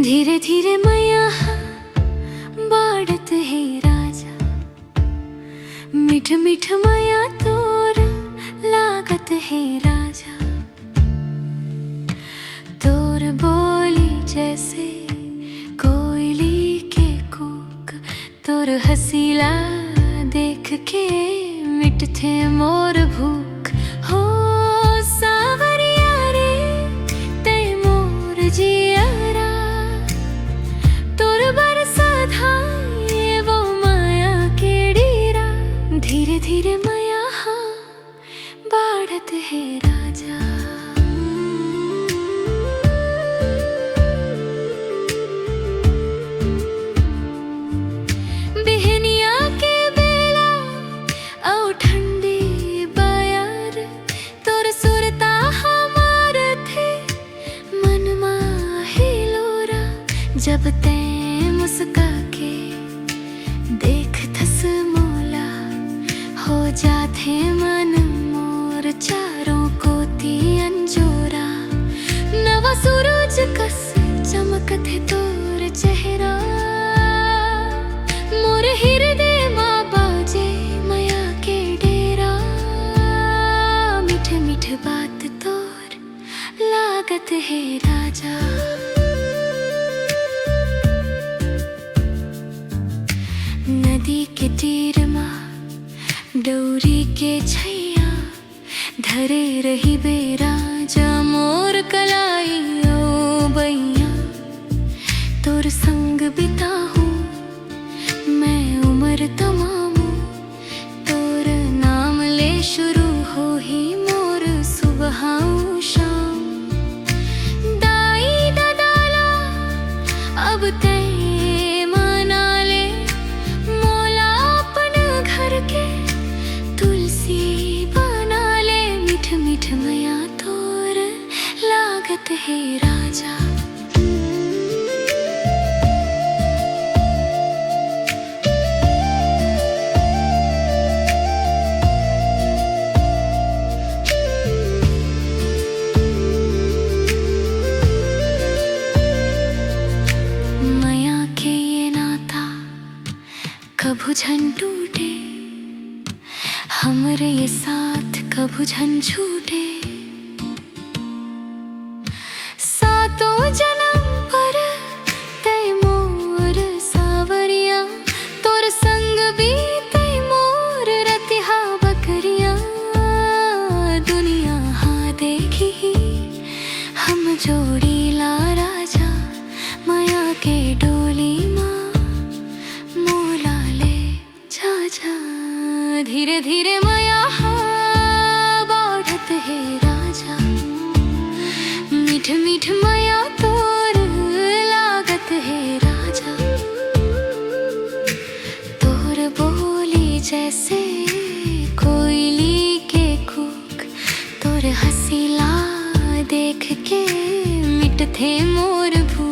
धीरे धीरे मैया बाढ़त है राजा, मीठ मीठ मैया तोर लागत है राजा। तोर बोली जैसे कोयली के कूक, तोर हसीला देख के मिट थे मोर भूख। हो सावरिया रे तै मोर जियारा, तोर बरसा धाए वो माया के डीरा। धीरे धीरे माया बाढ़त है राजा। बिहनिया के बेला औ ठंडी बयार, तोर सुरता हमार थे मन माही लोरा। जब ते मुस्का के देख थस मोला, हो जाथे मन मोर चारों कोती अंजोरा। नवा सूरज कस चमकथे तोर चेहरा, मोर हृदय माँ बाजे माया के डेरा। मीठ मीठ बात तोर लागत है राजा। नदी के तीर माँ डोरी के छैया, धरे रही बेराजा मोर कलाई ओ बैया। तोर संग बिताहूँ मैं उम्र तमामू, तोर नाम ले शुरू हो ही मोर सुबह शाम। दाई ददाला अब ते मना ले मोला, अपन घर के तुलसी बना ले। मीठ मीठ मैया तोर लागत है राजा। मैया के ये नाता कभू झन टूटे, हमरे ये साथ कभू झन छूटे। सातों जन्म पर तै मोर सावरिया, तोर संग बीते मोर रतिहा बकरिया। दुनिया हाँ देखी हम जोड़ी ला राजा, माया के डोली माँ मोला ले जा जा। धीरे धीरे माया बाढ़त है राजा, मीठ मीठ माया तोर लागत है राजा। तोर बोली जैसे कोयली के कूक, तोर हसीला देख के मिट थे मोर भूख।